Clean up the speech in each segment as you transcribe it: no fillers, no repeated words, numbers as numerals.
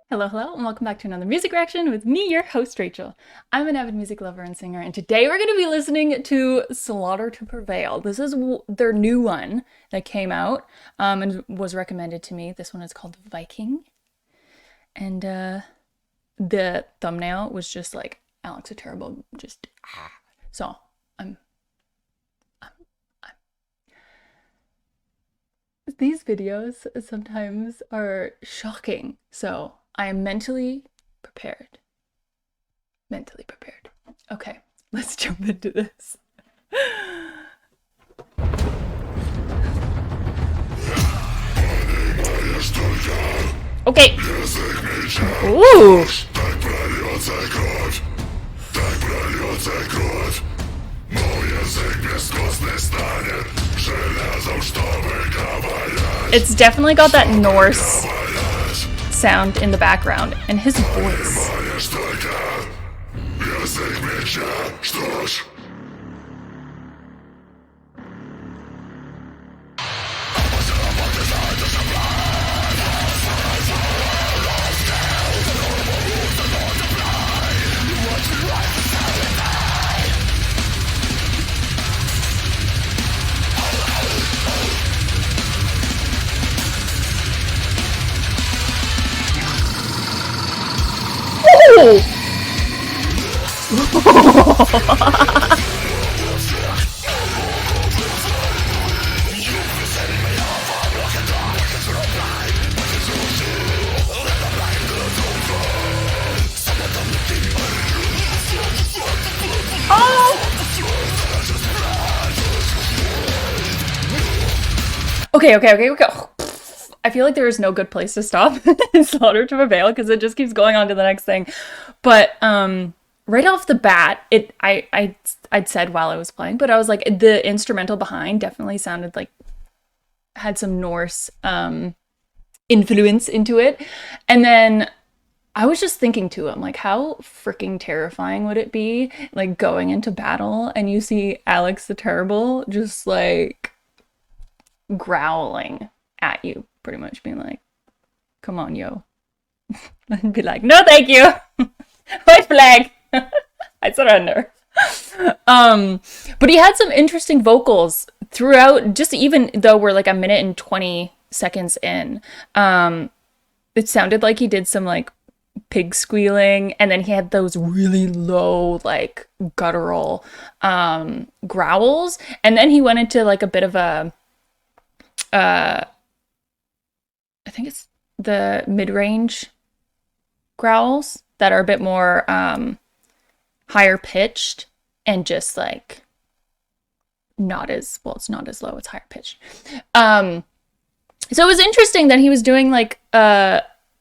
Hello, hello, and welcome back to another music reaction with me, your host, Rachel. I'm an avid music lover and singer, and today we're going to be listening to Slaughter to Prevail. This is their new one that came out and was recommended to me. This one is called Viking, and the thumbnail was just like alexterrible, just so I'm these videos sometimes are shocking, so I am mentally prepared. Okay, let's jump into this. Okay. Ooh. It's definitely got that Norse sound in the background, and his voice. Okay. I feel like there is no good place to stop in Slaughter to Prevail because it just keeps going on to the next thing. But right off the bat, I'd said while I was playing, but I was like, the instrumental behind definitely sounded like had some Norse influence into it. And then I was just thinking too, I'm like, how freaking terrifying would it be like going into battle and you see alexterrible just like growling at you, pretty much being like, come on, yo. And be like, no thank you. White flag. I surrender. But he had some interesting vocals throughout, just even though we're like a minute and 20 seconds in. It sounded like he did some like pig squealing, and then he had those really low like guttural growls, and then he went into like a bit of a I think it's the mid-range growls that are a bit more higher pitched and just like not as well, it's not as low, it's higher pitched. So it was interesting that he was doing like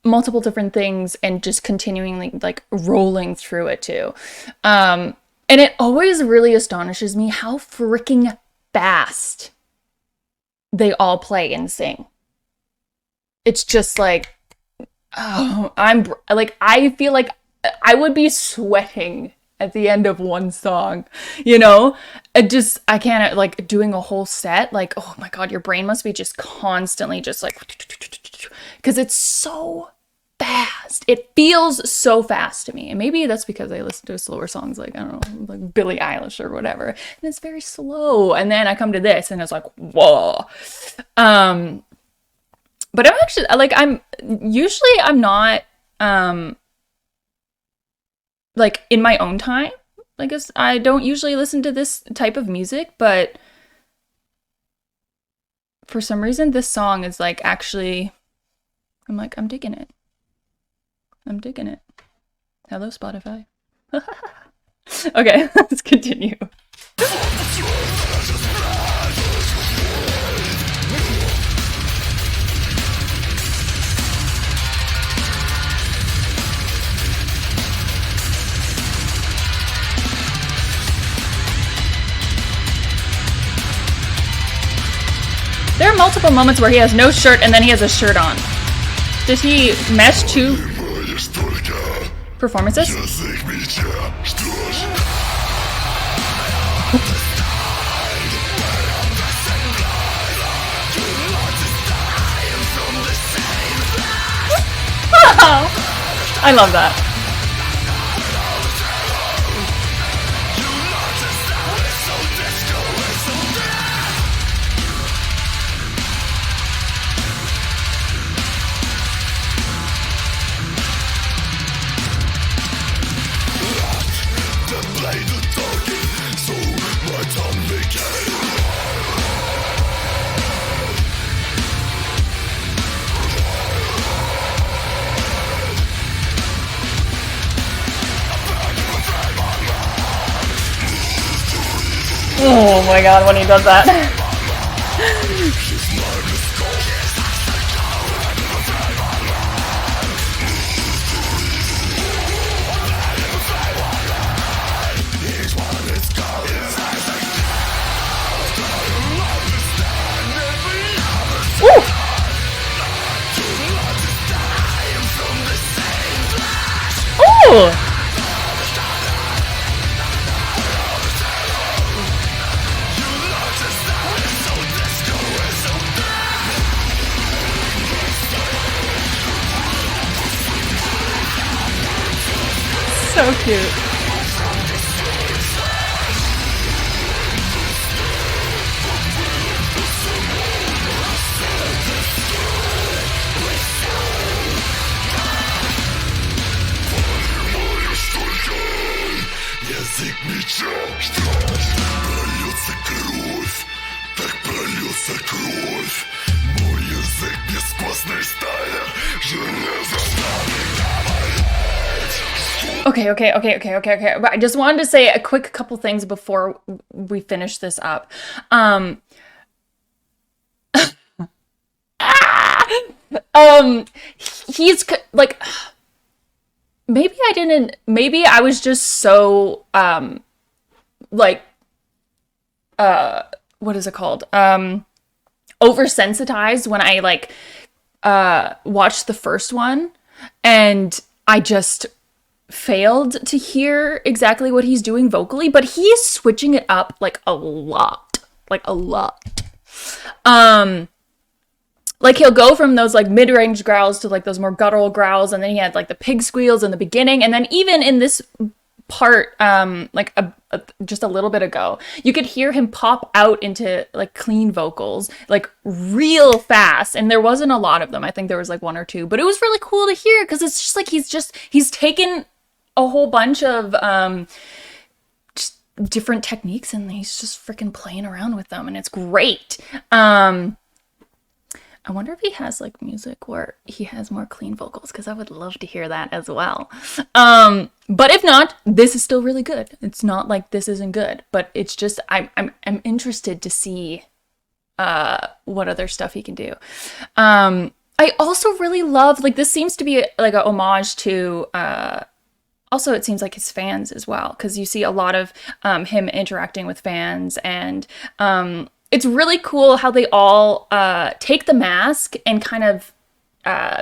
multiple different things and just continuing like rolling through it too. And it always really astonishes me how freaking fast they all play and sing. It's just like, oh, I feel like I would be sweating at the end of one song, you know? I can't, like, doing a whole set, like, oh my God, your brain must be just constantly just like, because it's so fast. It feels so fast to me. And maybe that's because I listen to slower songs, like, I don't know, like Billie Eilish or whatever. And it's very slow. And then I come to this and it's like, whoa. But I'm actually, like, I'm not, like, in my own time. I guess I don't usually listen to this type of music, but for some reason, this song is, like, actually, I'm like, I'm digging it. Hello, Spotify. Okay, let's continue. There are multiple moments where he has no shirt and then he has a shirt on. Did he mesh two performances? I love that. Oh my god, when he does that. Ooh! Ooh! So cute. Язык меча, что прольется кровь, так прольется кровь. Мой язык бескостной стали, железо Okay. I just wanted to say a quick couple things before we finish this up. He's like, maybe I was just so, like, what is it called? Oversensitized when I, like, watched the first one, and I just failed to hear exactly what he's doing vocally, but he is switching it up, like, a lot. Like, he'll go from those, like, mid-range growls to, like, those more guttural growls, and then he had, like, the pig squeals in the beginning, and then even in this part, like, just a little bit ago, you could hear him pop out into, like, clean vocals, like, real fast, and there wasn't a lot of them. I think there was, like, one or two, but it was really cool to hear, because it's just, like, he's taken a whole bunch of, just different techniques, and he's just freaking playing around with them, and it's great. I wonder if he has, like, music where he has more clean vocals, because I would love to hear that as well. But if not, this is still really good. It's not like this isn't good, but it's just, I'm interested to see what other stuff he can do. I also really love, like, this seems to be like a homage to, also it seems like his fans as well, because you see a lot of him interacting with fans, and it's really cool how they all take the mask and kind of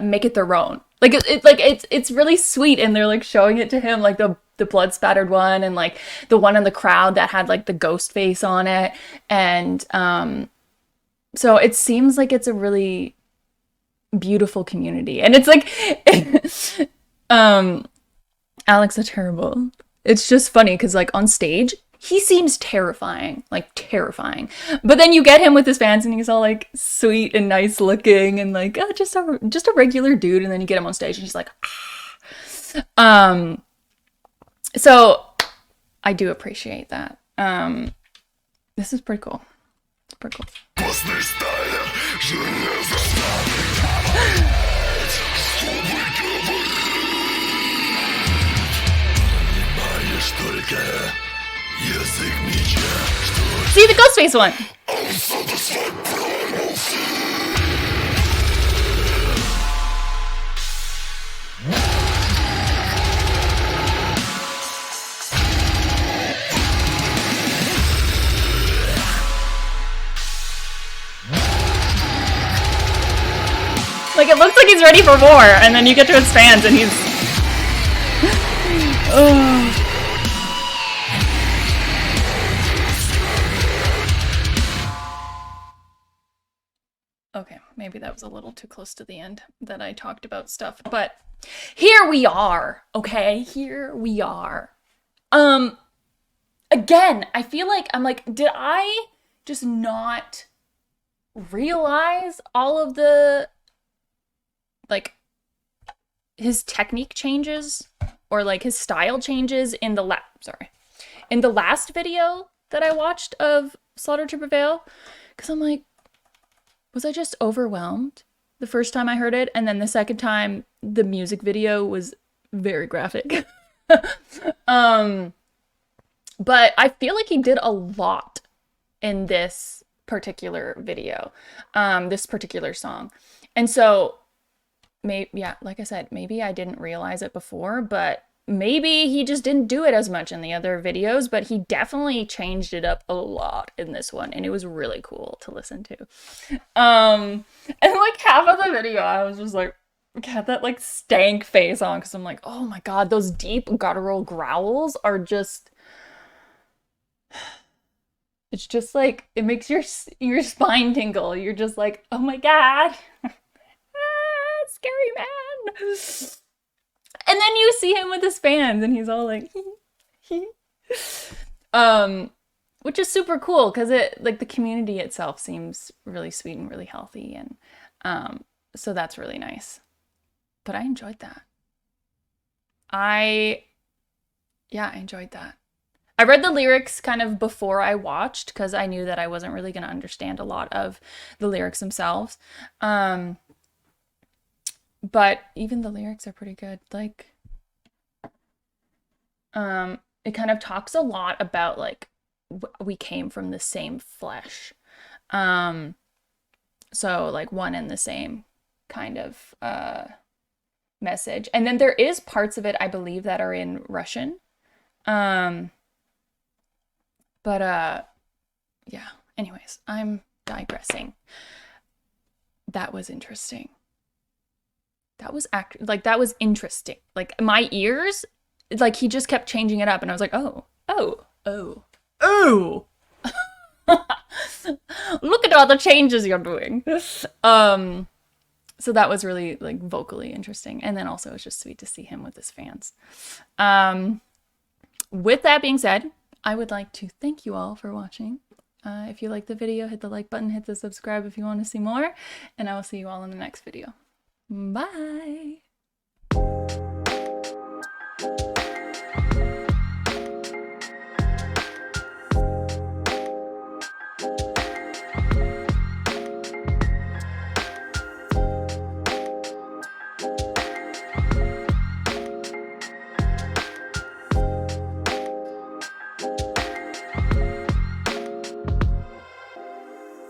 make it their own. Like it's really sweet, and they're like showing it to him, like the blood spattered one, and like the one in the crowd that had like the ghost face on it, and so it seems like it's a really beautiful community, and it's like alexterrible. It's just funny because like on stage he seems terrifying, like terrifying. But then you get him with his fans and he's all like sweet and nice looking and like just a regular dude. And then you get him on stage and he's like, ah. So I do appreciate that. This is pretty cool. It's pretty cool. See the ghost face one. Like it looks like he's ready for more, and then you get to his fans and he's oh. Okay, maybe that was a little too close to the end that I talked about stuff, but here we are, okay? Here we are. Again, I feel like I'm like, did I just not realize all of the, like, his technique changes or like his style changes in the in the last video that I watched of Slaughter to Prevail? Because I'm like, was I just overwhelmed the first time I heard it? And then the second time, the music video was very graphic. But I feel like he did a lot in this particular video, this particular song. And so, maybe, yeah, like I said, maybe I didn't realize it before, but maybe he just didn't do it as much in the other videos, but he definitely changed it up a lot in this one, and it was really cool to listen to. And like half of the video, I was just like, had that like stank face on, because I'm like, oh my god, those deep guttural growls are just, it's just like, it makes your spine tingle. You're just like, oh my god, scary man. And then you see him with his fans, and he's all like, which is super cool, because it, like, the community itself seems really sweet and really healthy, and so that's really nice. But I enjoyed that. I enjoyed that. I read the lyrics kind of before I watched, because I knew that I wasn't really going to understand a lot of the lyrics themselves. But even the lyrics are pretty good. Like, it kind of talks a lot about, like, we came from the same flesh. So, like, one and the same kind of message. And then there is parts of it, I believe, that are in Russian. Yeah. Anyways, I'm digressing. That was interesting. That was that was interesting. Like, my ears, like, he just kept changing it up, and I was like, oh. Look at all the changes you're doing. So that was really, like, vocally interesting. And then also it's just sweet to see him with his fans. With that being said, I would like to thank you all for watching. If you liked the video, hit the like button, hit the subscribe if you want to see more, and I will see you all in the next video. Bye!